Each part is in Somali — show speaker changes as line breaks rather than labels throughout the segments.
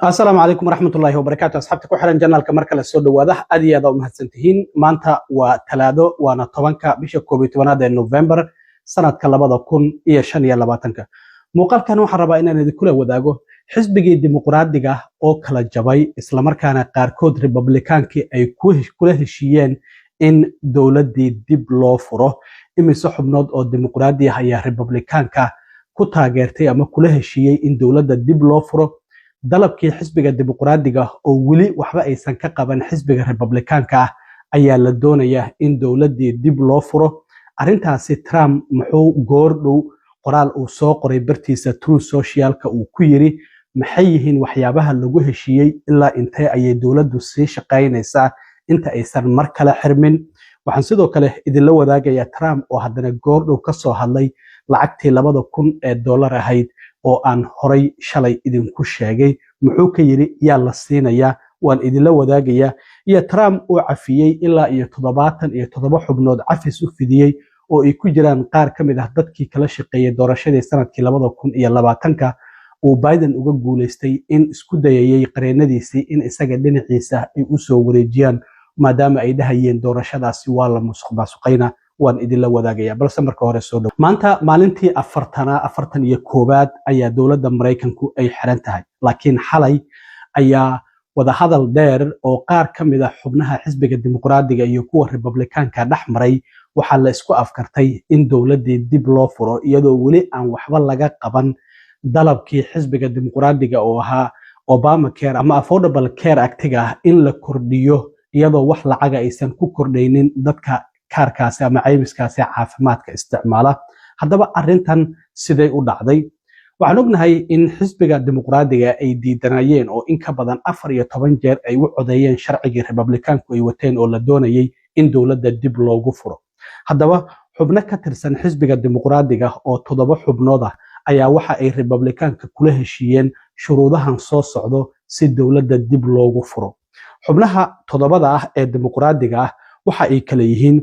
السلام عليكم ورحمة الله وبركاته. أصحابتك وحرن جنالك مركز السود وواضح أدي هذا ومهتسنتهين مانتا وثلاثة وأنا طبعاً بيش كوبيت ونادى نوفمبر سنة كلابا كون إيشان يلا باتنك مقال كانوا حربا إن ندكله وداعو حزب ديمقراطية أو كلا جباي إسلام كان قاركود ريبابليكان كي أي كله الشيئين إن دولة ديب لو فرو إمي صحب نود أو ديمقراطية هي ريبابليكان كا كتها جرتي أما كله الشيئين إن دولة ديب لو فرو dalabkii xisbiga dimuqraadiga oo wali waxba aysan ka qaban xisbiga Republicaanka ah ayaa la doonayaa in dawladii dib loo furo arintaasi Trump muxuu goordhow qoraal uu soo qoray bartiisa Truth Social-ka uu ku yiri maxay yihiin waxyaabaha lagu heshiiyay ilaa intee ayay dawladdu sii shaqaynaysaa inta aysan mar kale xirmin waxaan sidoo kale idin la wadaagayaa Trump oo haddana goordhow ka soo hadlay lacagtii $2,000 ahayd oo aan horay shalay idinku sheegay muxuu ka yiri yaa la siinaya waan idin la wadaagaya iyo Trump oo cafiyay ilaa iyo 77 xubnood cafis u fidiyay oo ay ku jiraan qaar kamid ah dadkii kala shaqeeyay doorashadii sanadkii 2020ka oo Biden uga guuleystay in isku dayayay qareenadiisii in isaga dhinaciisa ay u soo wareejiyaan maadaama ay dhahayeen doorashadaasi waa la musuqmaasuqayna waan idin la wadaagaya balse marka hore soo dhow maanta maalintii 41 ayaa dawladda Mareykanku ay xiran tahay laakiin xalay ayaa wada hadal dheer oo qaar kamid ah xubnaha xisbiga dimuqraadiga iyo kuwa Republicaanka dhaxmaray waxa la isku afkartay in dawladii dib loo furo iyadoo wali aan waxba laga qaban dalabkii xisbiga dimuqraadiga oo ahaa Obamacare ama Affordable Care Act-ga in la kordhiyo iyadoo wax lacag aysan ku kordhaynin dadka kaarkaasi ama caymiskaasi caafimaadka isticmaala haddaba arintan siday u dhacday waxaan ognahay in xisbiga dimuqraadiga ay diidanayeen oo in ka badan 14 jeer ay u codeeyeen sharcigii Republicaanku ay wateen oo la doonayay in dawladda dib loogu furo haddaba xubno ka tirsan xisbiga dimuqraadiga oo 7 xubnood ah ayaa waxa ay Republicaanka kula heshiiyeen shuruudahan soo socdo si dawladda dib loogu furo xubnaha 7 ah ee dimuqraadiga ah waxa ay kala yihiin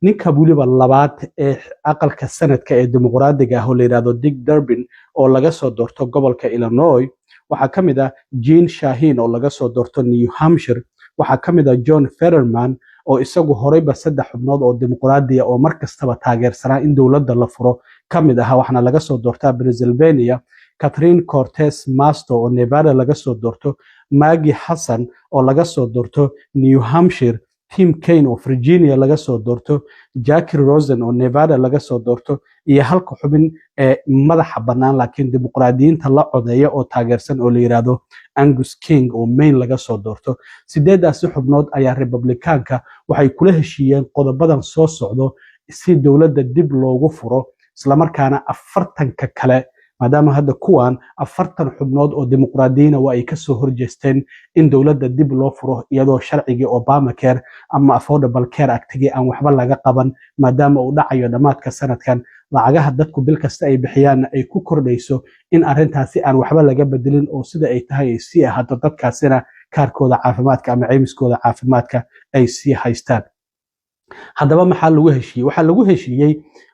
ninka waliba labaad ee aqalka sanadka ee dimuqraadiga ah oo la yiraahdo Dick Durbin oo laga soo doorto gobolka Illinois waxa kamid ah Jean Shaheen oo laga soo doorto New Hampshire waxa kamid ah John Fetterman oo isagu horeyba 3 xubnood oo dimuqraadiga oo markastaba taageersanaa in dawladda la furo kamid ah waxana laga soo doortaa Pennsylvania Catherine Cortez Masto oo Nevada laga soo doorto Maggie Hassan oo laga soo doorto New Hampshire Tim Kaine oo Virginia laga soo doorto Jackie Rosen oo Nevada laga soo doorto iyo halka xubin ee madaxa banaan laakiin dimuqraadiyiinta la codeeya oo taageersan oo la yiraahdo Angus King oo Maine laga soo doorto sideedaasi xubnood ayaa Republicaanka waxay kula heshiiyeen qodobadan soo socdo si dawladda dib loogu furo isla markaana 40 kale maadaama hadda kuwan 40 xubnood oo dimuqraadiyiin waa ay ka soo horjeesteen in dawladda dib loo furo iyadoo sharcigii Obamacare ama Affordable Care Act-gii aan waxba laga qaban maadaama uu dhacayo dhamaadka sanadkan lacagaha dadku bil kasta ay bixiyaan ay ku kordhayso in arintaasi aan waxba laga bedelin oo sida ay tahay ay sii ahaato dadkaasina kaarkooda caafimaadka ama caymiskooda caafimaadka ay sii haystaan haddaba maxaa lagu heshiiyay waxa lagu heshiiyay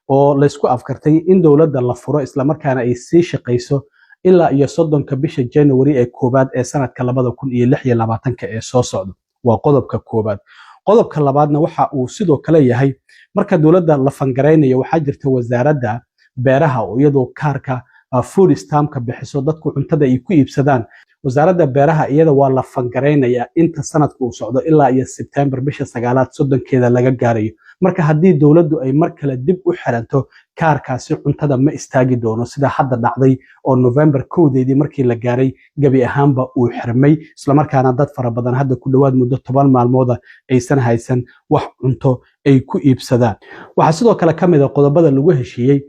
oo la isku afkartay in dawladda la furo isla markaana ay sii shaqeyso ilaa iyo 30 bisha January ee koobaad ee sanadka 2026 ee soo socdo waa qodobka koobaad qodobka labaadna waxa uu sidoo kale yahay marka dawladda la fangareynayo waxa jirta wasaaradda beeraha oo iyadoo kaarka food stamp-ka bixiso dadku cuntada ay ku iibsadaan wasaaradda beeraha iyada waa la fangareynaya inta sanadku uu socdo ilaa iyo September bisha 9aad 30keeda laga gaarayo marka haddii dawladdu ay mar kale dib u xiranto kaarkaasi cuntada ma istaagi doono sida hadda dhacday oo November 1deedii markii la gaaray gabi ahaanba uu xirmay isla markaana dad fara badan hadda ku dhawaad muddo 10 maalmood aysan haysan wax cunto ay ku iibsadaan waxa sidoo kale kamid ah qodobada lagu heshiiyay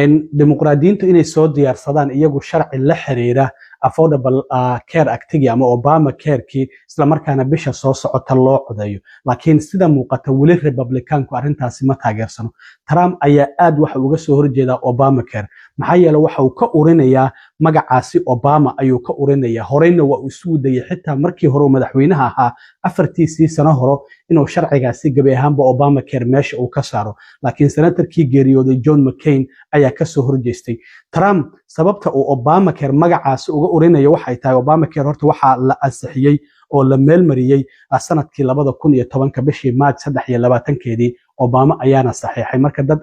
in dimuqraadiyiintu inay soo diyaarsadaan iyagu sharci la xiriira Affordable Care Act-gii ama Obamacare-kii isla markaana bisha soo socota loo codeeyo laakiin sida muuqata wali Republicaanku arintaasi ma taageersano Trump ayaa aad wax uga soo horjeeda Obamacare maxaa yeelay waxa uu ka urinayaa magacaasi Obama ayuu ka urinayaa horeyna waa uu soo dayay xitaa markii hore madaxweynaha ahaa 4 sano hore inuu sharcigaasi gabi ahaanba Obamacare meesha uu ka saaro laakiin senatorkii geeriyooday John McCain ayaa ka soo horjeestay Trump sababta uu Obamacare magacaasi uga uga urinaya waxay tahay Obamacare horta waxaa la ansixiyey oo la meel mariyey sanadkii 2010 bishii Maarch 23 Obama ayaana saxiixay marka dad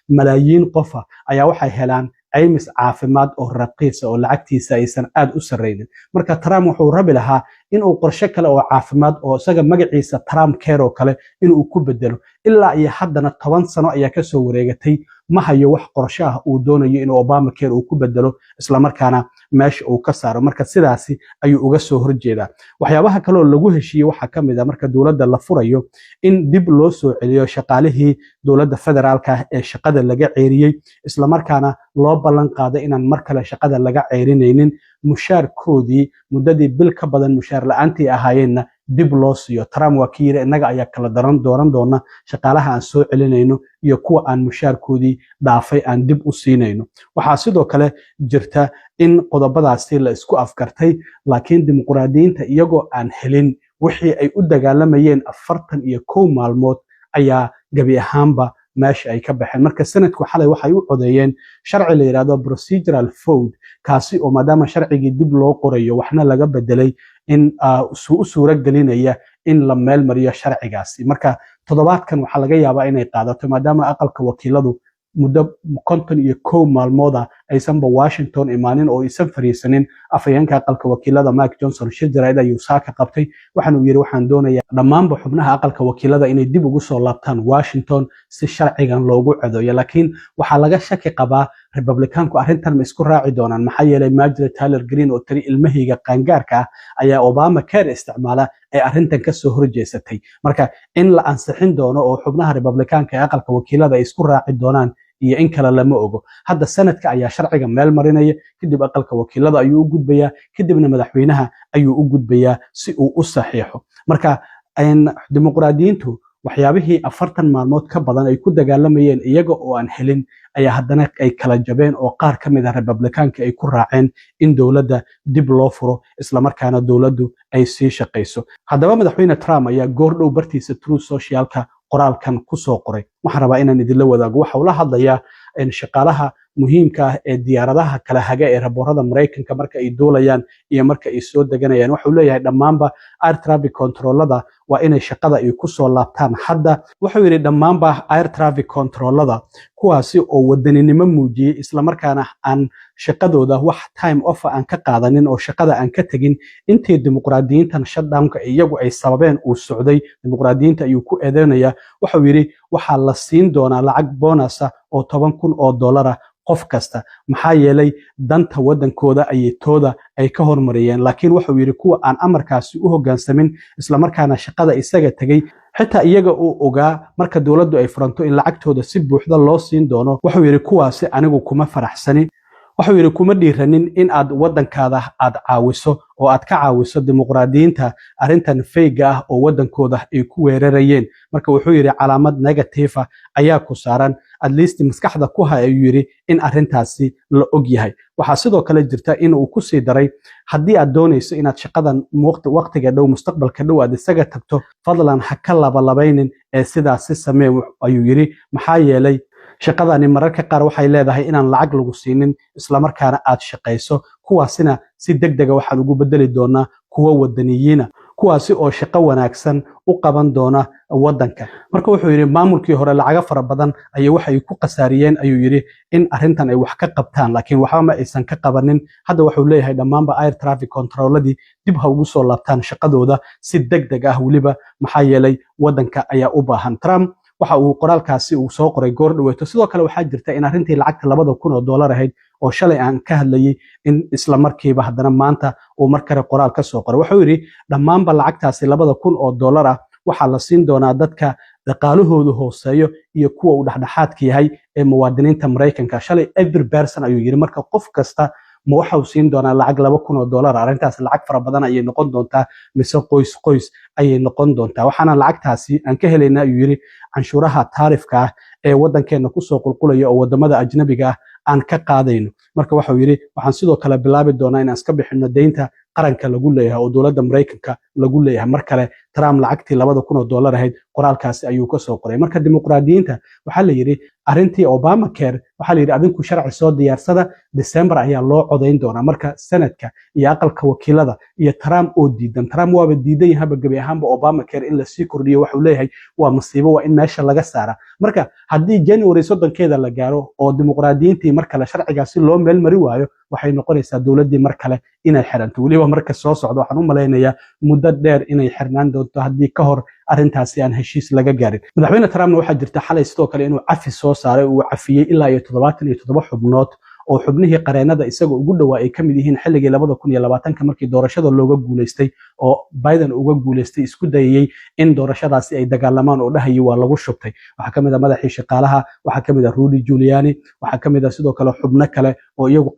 malaayiin qof ayaa waxay helaan caymis caafimaad oo raqiis oo lacagtiisa aysan aad u sareynin marka Trump wuxuu rabi lahaa in uu qorshe kale oo caafimaad oo isaga magaciisa Trump Care oo kale in uu ku bedelo ilaa iyo haddana 10 sano ayaa ka soo wareegatay ma hayo wax qorshe uu doonayo in Obamacare uu ku bedelo isla markaana meesha uu ka saaro marka sidaasi ayuu uga soo horjeedaa waxyaabaha kale oo lagu heshiiyay waxa kamid ah marka dawladda la furayo in dib loo soo celiyo shaqaalihii dawladda federaalka ee shaqada laga ceeriyay isla markaana loo ballan qaaday inaan mar kale shaqada laga ceerinaynin mushaarkoodii muddadii bil ka badan mushaar la'aantii ahaayeenna dib loo siiyo Trump waa kii yiri inaga ayaa kala dooran doona shaqaalaha aan soo celinayno iyo kuwa aan mushaarkoodii dhaafay aan dib u siinayno waxaa sidoo kale jirta in qodobadaasi la isku afkartay laakiin dimuqraadiyiinta iyagoo aan helin wixii ay u dagaalamayeen 41 maalmood ayaa gabi ahaanba meesha ay ka baxeen marka sanadku xalay waxay u codeeyeen sharci la yiraahdo procedural vote kaasi oo maadaama sharcigii dib loo qorayo waxna laga bedelay in suura gelinaya in la meel mariyo sharcigaasi marka toddobaadkan waxa laga yaabaa inay qaadato maadaama aqalka wakiiladu muddo 51 maalmood aysanba Washington imaanin oo aysan fariisanin afayeenka aqalka wakiilada Mike Johnson shir jaraa'id ayuu saaka qabtay waxaanu yiri waxaan doonayaa dhammaanba xubnaha aqalka wakiilada inay dib ugu soo laabtaan Washington si sharcigan loogu codeeyo laakiin waxa laga shaki qabaa Republicanku arrintan ma isku raaci doonaan maxaa yeelay Marjorie Taylor Greene oo tiri ilmahiga qaangaarka ayaa Obamacare isticmaala ee arrintan ka soo horjeesatay marka in la ansixin doono oo xubnaha Republicanka ee aqalka wakiilada ay isku raaci doonaan iyo in kale lama ogo hadda sanadka ayaa sharciga meel marinaya kadib aqalka wakiilada ayuu u gudbayaa kadibna madaxweynaha ayuu u gudbayaa si uu u saxiixo marka dimuqraadiyiintu waxyaabihii 40 maalmood ka badan ay ku dagaalamayeen iyaga oo aan helin ayaa haddana ay kala jabeen oo qaar ka mid ah Republicanka ay ku raaceen in dawladda dib loo furo isla markaana dawladdu ay sii shaqeyso haddaba madaxweyne Trump ayaa goordhow bartiisa Truth Socialka qoraalkan ku soo qoray waxaan rabaa inaan idin la wadaago waxa uu la hadlayaa in shaqaalaha muhiimka ah ee diyaaradaha kala haga ee raboorada Mareykanka marka ay doolayaan iyo marka ay soo deganayaan waxa uu leeyahay dhammaanba air traffic controlada waa inay shaqada ay ku soo laabtaan hadda wuxuu yiri dhammaanba air traffic controlada kuwaasi oo wadaninimo muujiyay isla markaana aan shaqadooda wax time off aan ka qaadanin oo shaqada aan ka tagin intii dimuqraadiyiintan shutdownka iyagu ay sababeen uu socday dimuqraadiyiinta ayuu ku eedeynaya waxa uu yiri waxa la siin doonaa lacag bonus oo $10,000 qof kasta maxaa yeelay danta wadankooda ayay tooda ay ka hormariyeen laakiin wuxuu yiri kuwa aan amarkaasi u hoggaansamin isla markaana shaqada isaga tagay xitaa iyaga uu ogaa marka dawladdu ay furanto in lacagtooda si buuxda loo siin doono wuxuu yiri kuwaasi anigu kuma faraxsani wuxuu yiri kuma dhiiranin in aad wadankaada aad caawiso oo aad ka caawiso dimuqraadiyiinta arrintan fayga ah oo wadankooda ay ku weerarayeen marka wuxuu yiri calaamad negative ayaa ku saaran at least maskaxda ku hayuu yiri in arrintaasi la og yahay waxa sidoo kale jirta in uu ku sii daray haddii aad doonayso inaad shaqadan waqtiga dhow mustaqbalka dhow aad isaga tagto fadlan ha ka labalaynin ee sidaas samee ayuu yiri maxaa yeelay shaqadani mararka qaar waxay leedahay inaan lacag lagu siinin isla markaana aad shaqeyso kuwaasina si degdeg ah waxaan ugu bedeli doonaa kuwa wadaniyiina kuwaasi oo shaqo wanaagsan u qaban doona wadanka marka wuxuu yiri maamulkii hore lacaga fara badan ayay waxay ku qasaariyeen ayuu yiri in arrintan ay wax ka qabtaan laakiin waxba ma aysan ka qabanin hadda wuxuu leeyahay dhammaanba air traffic controlladii dib ha ugu soo laabtaan shaqadooda si degdeg ah waliba maxaa yeelay wadanka ayaa u baahan Trump waxa uu qoraalkaasi uu soo qoray goor dhaweeto sidoo kale waxaa jirta in arrintii lacagta $2,000 ahayd oo shalay aan ka hadlayay in isla markiiba haddana maanta uu mar kale qoraal ka soo qoray wuxuu yiri dhammaanba lacagtaasi $2,000 waxaa la siin doonaa dadka dhaqaalahoodu hooseeyo iyo kuwa uu dhexdhexaadka yahay ee muwaadiniinta Mareykanka shalay every person ayuu yiri marka qof kasta ma waxa uu siin doonaa lacag $2,000 arrintaas lacag fara badan ayay noqon doontaa mise qoys ayay noqon doontaa waxaana lacagtaasi aan ka helaynaa ayuu yiri canshuuraha taarifka ah ee wadankeena ku soo qulqulaya oo wadamada ajnabiga ah aan ka qaadayno marka waxa uu yiri waxaan sidoo kale bilaabi doonaa inaan iska bixino deynta qaranka lagu leeyahay oo dowladda Mareykanka lagu leeyahay mar kale Trump lacagtii $2,000 ahayd qoraalkaasi ayuu ka soo qoray marka dimuqraadiyiinta waxaa la yiri arrintii Obamacare waxaa la yiri adinku sharci soo diyaarsada December ayaa loo codayn doonaa marka sanadka iyo aqalka wakiilada iyo Trump oo diidan Trump waaba diidan yahay gabi ahaanba Obamacare in la sii kordhiyo waxa uu leeyahay waa musiibo waa in meesha laga saara marka haddii January 3 la gaaro oo dimuqraadiyiintii mar kale sharcigaasi loo meel mari waayo waxay noqonaysaa dowladdii mar kale inay xiranto waliba marka soo socdo waxaan u maleynayaa muddo dheer inay xirnaan doonto haddii ka hor arrintaasi aan heshiis laga gaarin madaxweyne Trump waxaa jirta xalay sidoo kale inuu cafi soo saaray uu cafiyay ilaa 77 xubnood oo xubnihii qareenada isaga ugu dhawaa ay kamid yihiin xilligii 2020 markii doorashada looga guuleystay oo Biden uga guuleystay isku dayay in doorashadaasi ay dagaalamaan oo dhahayo waa lagu shubtay waxa kamid ah madaxii shaqaalaha waxa kamid ah Rudy Giuliani waxa kamid ah sidoo kale xubno kale oo iyagu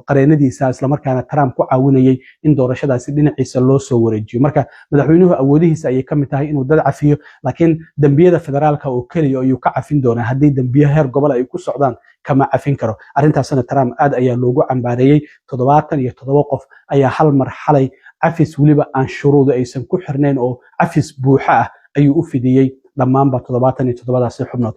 qareenadiisa isla markaana Trump ku caawinayay in doorashadaasi dhinaciisa loo soo wareejiyo marka madaxweynuhu awoodihiisa ay kamid tahay inuu dad cafiyo laakiin dambiyada federaalka oo kaliya ayuu ka cafin doonaa haddii dambiyo heer gobol ay ku socdaan kama cafin karo arrintaasna Trump aad ayaa loogu cambaareeyay 77 qof ayaa hal mar xalay cafis waliba aan shuruudo aysan ku xirnayn oo cafis buuxa ah ayuu u fidiyay dhammaanba 77 xubnood